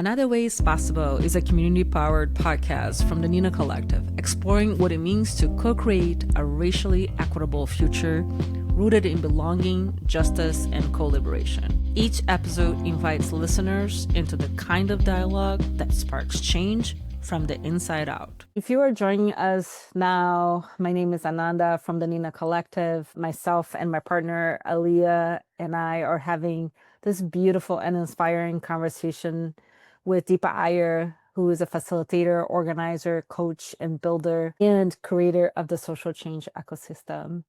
Another Way is Possible is a community-powered podcast from the Nina Collective, exploring what it means to co-create a racially equitable future rooted in belonging, justice, and co-liberation. Each episode invites listeners into the kind of dialogue that sparks change from the inside out. If you are joining us now, my name is Ananda from the Nina Collective. Myself and my partner, Alia, and I are having this beautiful and inspiring conversation with Deepa Iyer, who is a facilitator, organizer, coach, and builder, and creator of the social change ecosystem.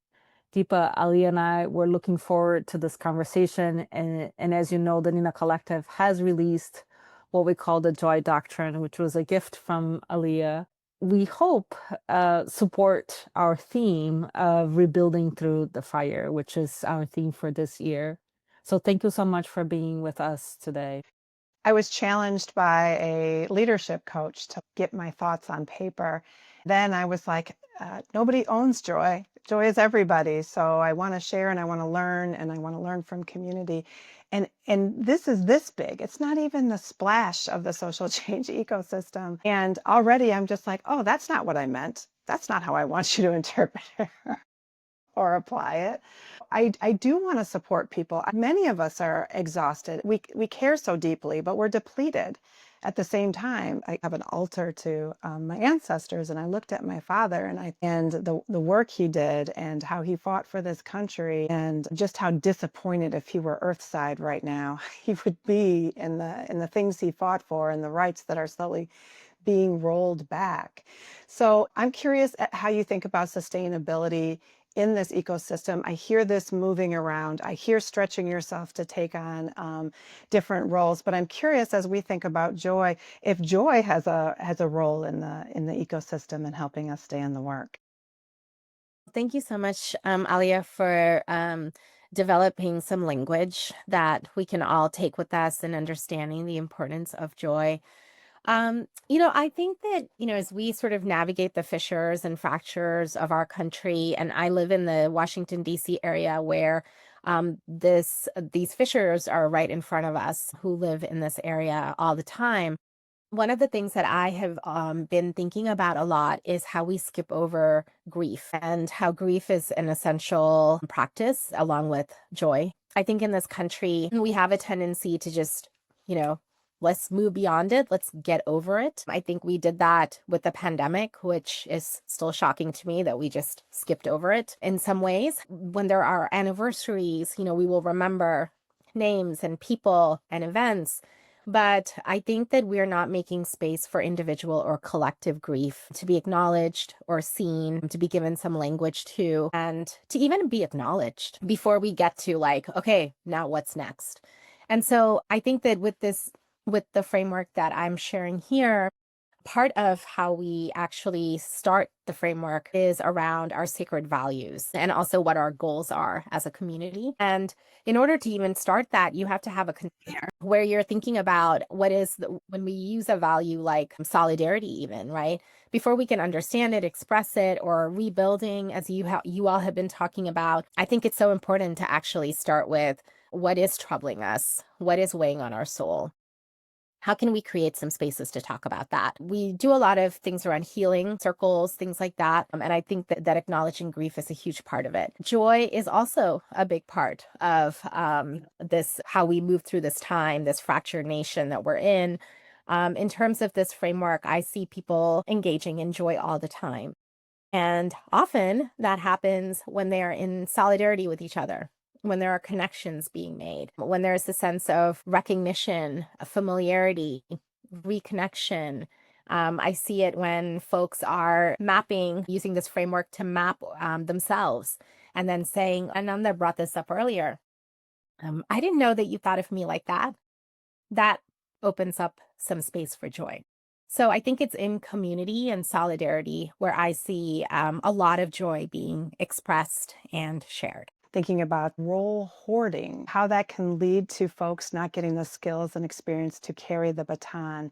Deepa, Ali, and I were looking forward to this conversation. And as you know, the Nina Collective has released what we call the Joy Doctrine, which was a gift from Alia. We hope support our theme of rebuilding through the fire, which is our theme for this year. So thank you so much for being with us today. I was challenged by a leadership coach to get my thoughts on paper. Then I was like, nobody owns joy. Joy is everybody. So I want to share and I want to learn and I want to learn from community. And this is this big. It's not even the splash of the social change ecosystem. And already I'm just like, oh, that's not what I meant. That's not how I want you to interpret it or apply it. I do want to support people. Many of us are exhausted. We care so deeply, but we're depleted. At the same time, I have an altar to my ancestors, and I looked at my father and the work he did and how he fought for this country, and just how disappointed if he were Earthside right now he would be in the things he fought for and the rights that are slowly being rolled back. So I'm curious at how you think about sustainability in this ecosystem. I hear this moving around. I hear stretching yourself to take on different roles. But I'm curious, as we think about joy, if joy has a role in the ecosystem and helping us stay in the work. Thank you so much, Alia, for developing some language that we can all take with us in understanding the importance of joy. I think that, as we sort of navigate the fissures and fractures of our country, and I live in the Washington, D.C. area where these fissures are right in front of us who live in this area all the time. One of the things that I have been thinking about a lot is how we skip over grief and how grief is an essential practice along with joy. I think in this country, we have a tendency to just, let's move beyond it. Let's get over it. I think we did that with the pandemic, which is still shocking to me that we just skipped over it in some ways. When there are anniversaries, we will remember names and people and events. But I think that we're not making space for individual or collective grief to be acknowledged or seen, to be given some language to, and to even be acknowledged before we get to okay, now what's next? And so I think that with the framework that I'm sharing here, part of how we actually start the framework is around our sacred values and also what our goals are as a community. And in order to even start that, you have to have a container where you're thinking about when we use a value like solidarity even, right? Before we can understand it, express it, or rebuilding, as you all have been talking about, I think it's so important to actually start with what is troubling us, what is weighing on our soul. How can we create some spaces to talk about that? We do a lot of things around healing circles, things like that. And I think that acknowledging grief is a huge part of it. Joy is also a big part of this, how we move through this time, this fractured nation that we're in. In terms of this framework, I see people engaging in joy all the time. And often that happens when they are in solidarity with each other, when there are connections being made, when there's a sense of recognition, familiarity, reconnection. I see it when folks are using this framework to map themselves, and then saying, Ananda brought this up earlier, I didn't know that you thought of me like that. That opens up some space for joy. So I think it's in community and solidarity where I see a lot of joy being expressed and shared. Thinking about role hoarding, how that can lead to folks not getting the skills and experience to carry the baton.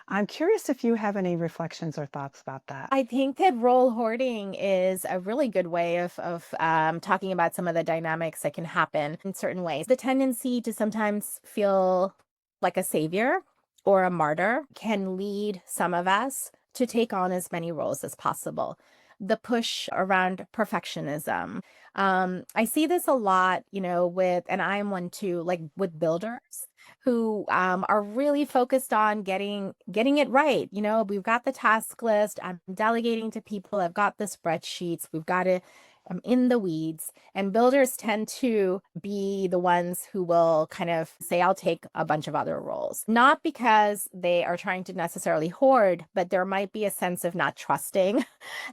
I'm curious if you have any reflections or thoughts about that. I think that role hoarding is a really good way of talking about some of the dynamics that can happen in certain ways. The tendency to sometimes feel like a savior or a martyr can lead some of us to take on as many roles as possible. The push around perfectionism. I see this a lot, and I am one too, like with builders who are really focused on getting it right. We've got the task list. I'm delegating to people. I've got the spreadsheets. We've got it. I'm in the weeds. And builders tend to be the ones who will kind of say, I'll take a bunch of other roles. Not because they are trying to necessarily hoard, but there might be a sense of not trusting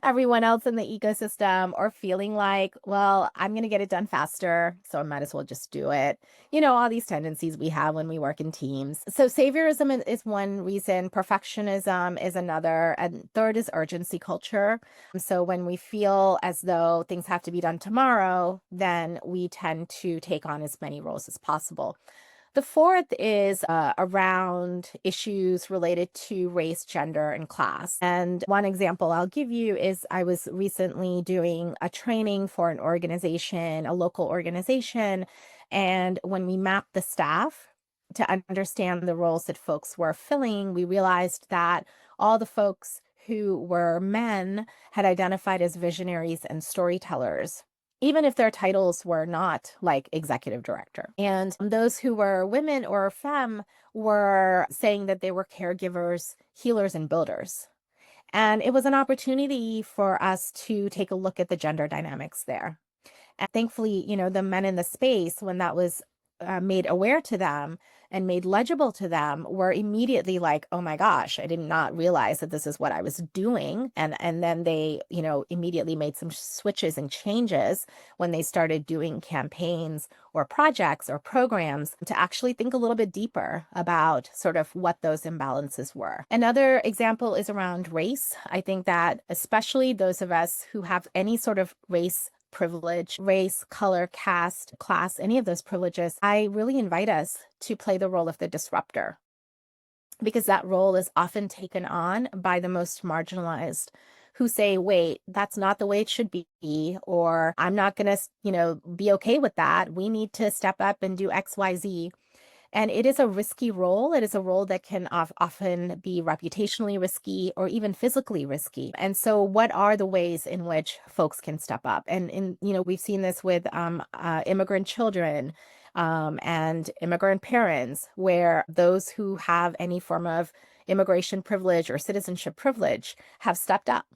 everyone else in the ecosystem or feeling like, well, I'm going to get it done faster, so I might as well just do it. All these tendencies we have when we work in teams. So saviorism is one reason, perfectionism is another, and third is urgency culture. So when we feel as though things have to be done tomorrow, then we tend to take on as many roles as possible. The fourth is around issues related to race, gender, and class. And one example I'll give you is I was recently doing a training for an organization, a local organization. And when we mapped the staff to understand the roles that folks were filling, we realized that all the folks who were men had identified as visionaries and storytellers, even if their titles were not like executive director. And those who were women or femme were saying that they were caregivers, healers, and builders. And it was an opportunity for us to take a look at the gender dynamics there. And thankfully, the men in the space, when that was made aware to them and made legible to them, were immediately like, oh my gosh, I did not realize that this is what I was doing. And then they, immediately made some switches and changes when they started doing campaigns or projects or programs to actually think a little bit deeper about sort of what those imbalances were. Another example is around race. I think that especially those of us who have any sort of race privilege, race, color, caste, class, any of those privileges, I really invite us to play the role of the disruptor, because that role is often taken on by the most marginalized who say, wait, that's not the way it should be, or I'm not going to, be okay with that. We need to step up and do X, Y, Z. And it is a risky role. It is a role that can often be reputationally risky or even physically risky. And so what are the ways in which folks can step up? And we've seen this with immigrant children and immigrant parents, where those who have any form of immigration privilege or citizenship privilege have stepped up.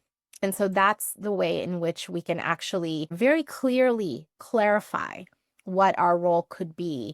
And so that's the way in which we can actually very clearly clarify what our role could be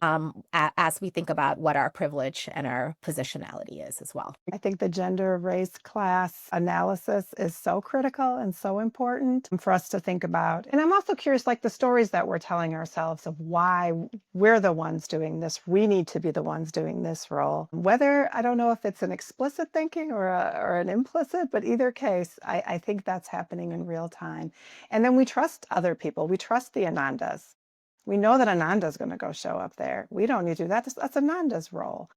as we think about what our privilege and our positionality is as well. I think the gender, race, class analysis is so critical and so important for us to think about. And I'm also curious, like the stories that we're telling ourselves of why we're the ones doing this. We need to be the ones doing this role. Whether, I don't know if it's an explicit thinking or an implicit, but either case, I think that's happening in real time. And then we trust other people. We trust the anandas. We know that Ananda is going to go show up there. We don't need to do that. That's Ananda's role.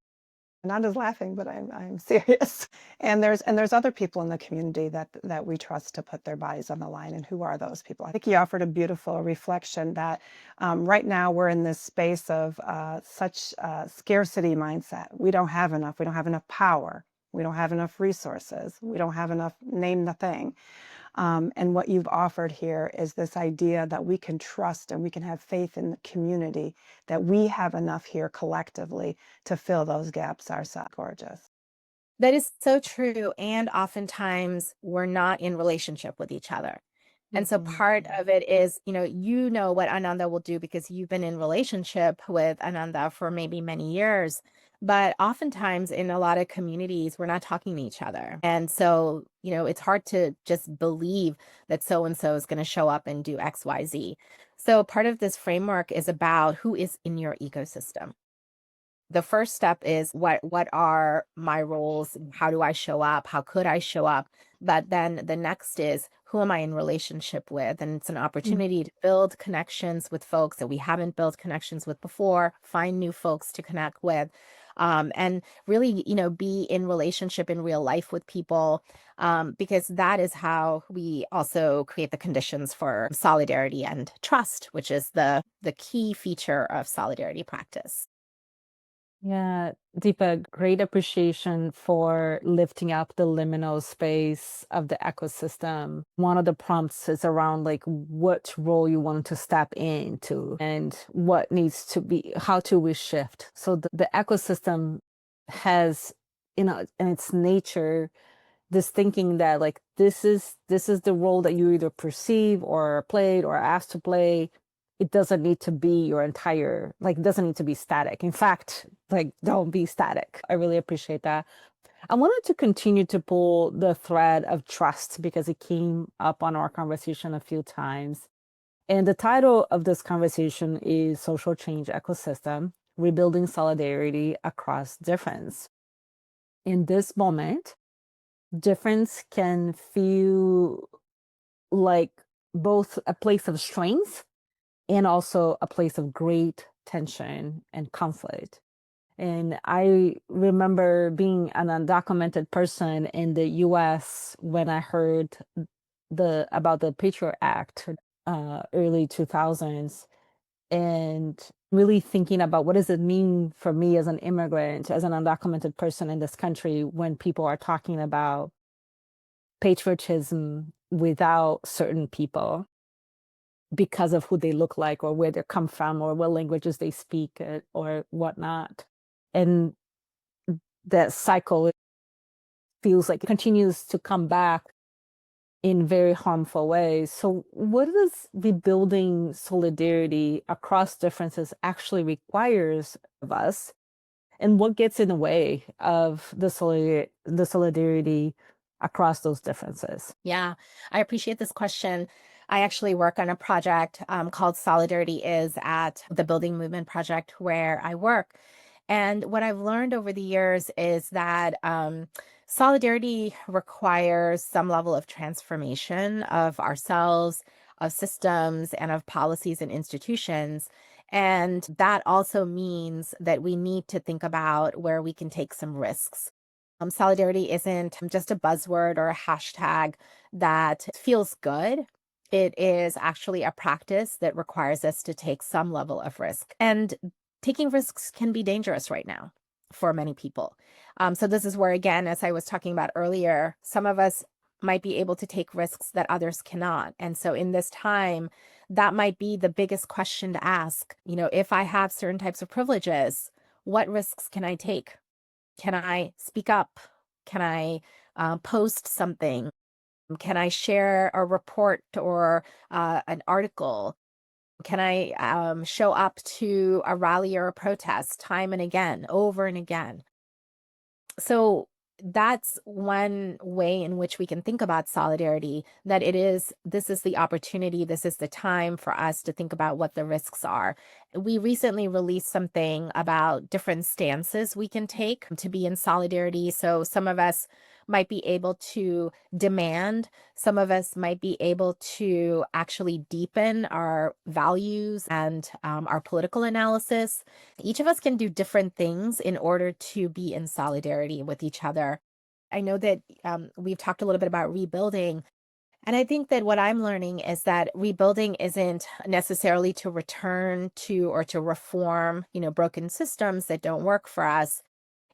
Ananda's laughing, but I'm serious. And there's other people in the community that we trust to put their bodies on the line. And who are those people? I think he offered a beautiful reflection that right now we're in this space of such scarcity mindset. We don't have enough. We don't have enough power. We don't have enough resources. We don't have enough, name the thing. And what you've offered here is this idea that we can trust and we can have faith in the community, that we have enough here collectively to fill those gaps ourselves. Gorgeous. That is so true. And oftentimes we're not in relationship with each other. And so part of it is, what Ananda will do because you've been in relationship with Ananda for maybe many years. But oftentimes in a lot of communities, we're not talking to each other. And so, it's hard to just believe that so-and-so is going to show up and do X, Y, Z. So part of this framework is about who is in your ecosystem. The first step is what are my roles? How do I show up? How could I show up? But then the next is, who am I in relationship with? And it's an opportunity to build connections with folks that we haven't built connections with before, find new folks to connect with, and really, be in relationship in real life with people, because that is how we also create the conditions for solidarity and trust, which is the key feature of solidarity practice. Yeah, Deepa, great appreciation for lifting up the liminal space of the ecosystem. One of the prompts is around like what role you want to step into and what needs to be, how to we shift. So the ecosystem has, in its nature, this thinking that like this is the role that you either perceive or played or asked to play. It doesn't need to be your entire, like, it doesn't need to be static. In fact, like, don't be static. I really appreciate that. I wanted to continue to pull the thread of trust because it came up on our conversation a few times. And the title of this conversation is Social Change Ecosystem: Rebuilding Solidarity Across Difference. In this moment, difference can feel like both a place of strength and also a place of great tension and conflict. And I remember being an undocumented person in the US when I heard about the Patriot Act, early 2000s, and really thinking about what does it mean for me as an immigrant, as an undocumented person in this country, when people are talking about patriotism without certain people because of who they look like or where they come from or what languages they speak, or whatnot. And that cycle feels like it continues to come back in very harmful ways. So what does rebuilding solidarity across differences actually requires of us? And what gets in the way of the solidarity across those differences? Yeah, I appreciate this question. I actually work on a project called Solidarity Is at the Building Movement Project where I work. And what I've learned over the years is that solidarity requires some level of transformation of ourselves, of systems, and of policies and institutions. And that also means that we need to think about where we can take some risks. Solidarity isn't just a buzzword or a hashtag that feels good. It is actually a practice that requires us to take some level of risk. And taking risks can be dangerous right now for many people. So, this is where, again, as I was talking about earlier, some of us might be able to take risks that others cannot. And so, in this time, that might be the biggest question to ask. If I have certain types of privileges, what risks can I take? Can I speak up? Can I post something? Can I share a report or an article? Can I show up to a rally or a protest time and again, over and again? So that's one way in which we can think about solidarity, that this is the opportunity, this is the time for us to think about what the risks are. We recently released something about different stances we can take to be in solidarity. So some of us might be able to demand, some of us might be able to actually deepen our values and our political analysis. Each of us can do different things in order to be in solidarity with each other. I know that we've talked a little bit about rebuilding. And I think that what I'm learning is that rebuilding isn't necessarily to return to or to reform, broken systems that don't work for us.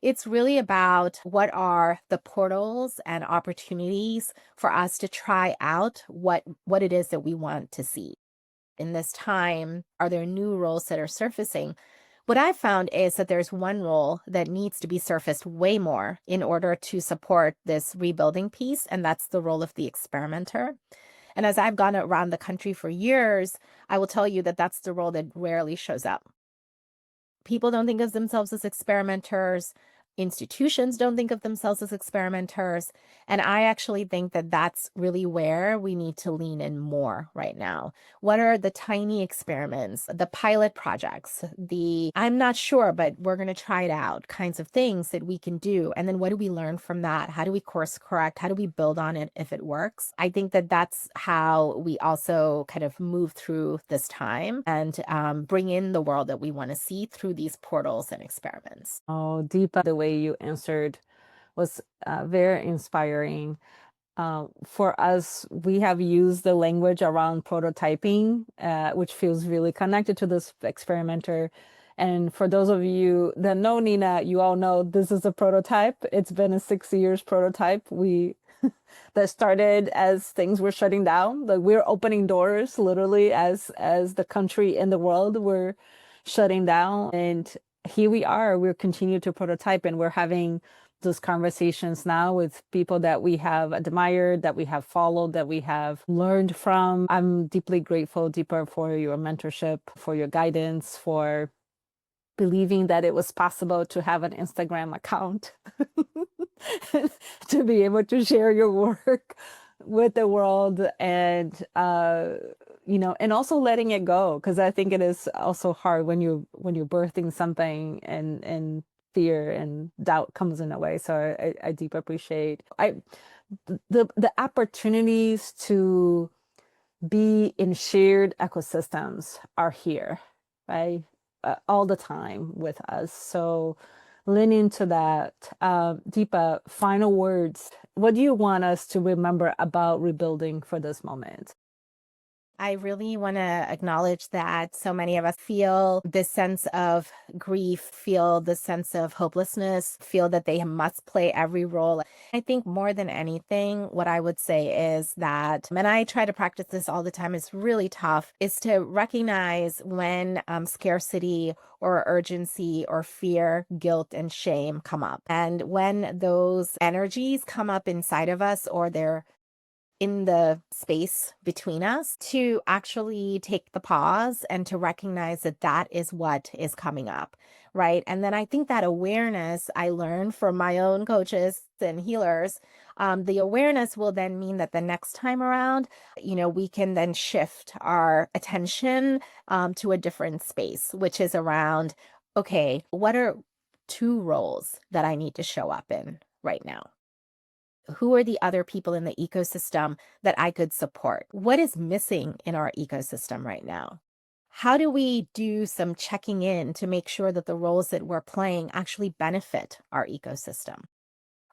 It's really about what are the portals and opportunities for us to try out what it is that we want to see. In this time, are there new roles that are surfacing? What I've found is that there's one role that needs to be surfaced way more in order to support this rebuilding piece, and that's the role of the experimenter. And as I've gone around the country for years, I will tell you that that's the role that rarely shows up. People don't think of themselves as experimenters. Institutions don't think of themselves as experimenters. And I actually think that that's really where we need to lean in more right now. What are the tiny experiments, the pilot projects, I'm not sure, but we're going to try it out kinds of things that we can do? And then what do we learn from that? How do we course correct? How do we build on it if it works? I think that that's how we also kind of move through this time and bring in the world that we want to see through these portals and experiments. Oh, Deepa, the way you answered was very inspiring. For us, we have used the language around prototyping, which feels really connected to this experimenter. And for those of you that know Nina, you all know this is a prototype. It's been a 6 years prototype. That started as things were shutting down. Like we're opening doors literally as the country and the world were shutting down. And here we are. We're continuing to prototype, and we're having those conversations now with people that we have admired, that we have followed, that we have learned from. I'm deeply grateful, Deepa, for your mentorship, for your guidance, for believing that it was possible to have an Instagram account to be able to share your work with the world, and and also letting it go, because I think it is also hard when you're birthing something and fear and doubt comes in the way. So I deeply appreciate the opportunities to be in shared ecosystems are here, right? All the time with us. So lean into that. Deepa, final words. What do you want us to remember about rebuilding for this moment? I really want to acknowledge that so many of us feel this sense of grief, feel the sense of hopelessness, feel that they must play every role. I think more than anything, what I would say is that, and I try to practice this all the time, it's really tough, is to recognize when scarcity or urgency or fear, guilt, and shame come up. And when those energies come up inside of us, or they're in the space between us, to actually take the pause and to recognize that that is what is coming up, right? And then I think that awareness I learned from my own coaches and healers, the awareness will then mean that the next time around, we can then shift our attention to a different space, which is around, okay, what are 2 roles that I need to show up in right now? Who are the other people in the ecosystem that I could support? What is missing in our ecosystem right now? How do we do some checking in to make sure that the roles that we're playing actually benefit our ecosystem?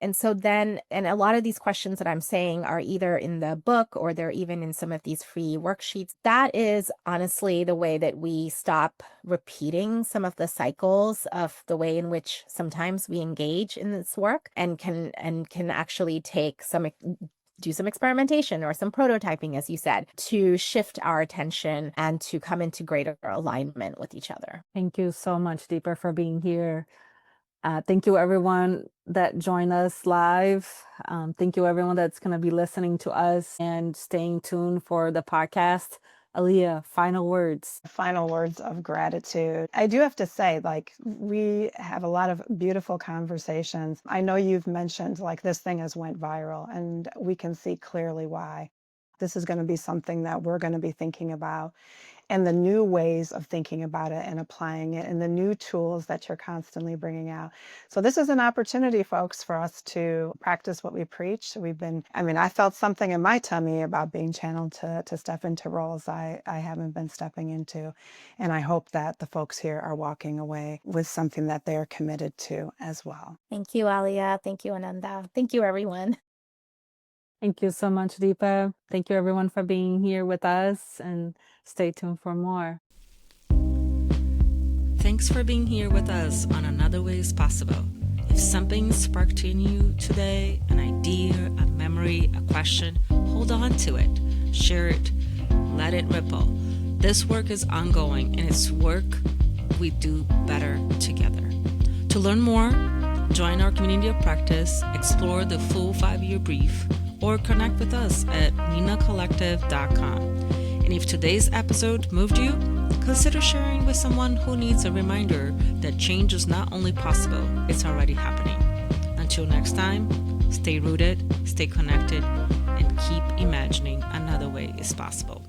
And so then, and a lot of these questions that I'm saying are either in the book or they're even in some of these free worksheets. That is honestly the way that we stop repeating some of the cycles of the way in which sometimes we engage in this work, and can actually do some experimentation or some prototyping, as you said, to shift our attention and to come into greater alignment with each other. Thank you so much, Deepa, for being here. Thank you, everyone that joined us live. Thank you, everyone that's going to be listening to us and staying tuned for the podcast. Alia, final words. Final words of gratitude. I do have to say, we have a lot of beautiful conversations. I know you've mentioned, this thing has went viral, and we can see clearly why. This is going to be something that we're going to be thinking about, and the new ways of thinking about it and applying it, and the new tools that you're constantly bringing out. So this is an opportunity, folks, for us to practice what we preach. I felt something in my tummy about being channeled to step into roles I haven't been stepping into. And I hope that the folks here are walking away with something that they're committed to as well. Thank you, Alia. Thank you, Ananda. Thank you, everyone. Thank you so much, Deepa. Thank you, everyone, for being here with us, and stay tuned for more. Thanks for being here with us on Another Way is Possible. If something sparked in you today, an idea, a memory, a question, hold on to it. Share it. Let it ripple. This work is ongoing, and it's work we do better together. To learn more, join our community of practice, explore the full 5-year brief, or connect with us at ninacollective.com. And if today's episode moved you, consider sharing with someone who needs a reminder that change is not only possible, it's already happening. Until next time, stay rooted, stay connected, and keep imagining another way is possible.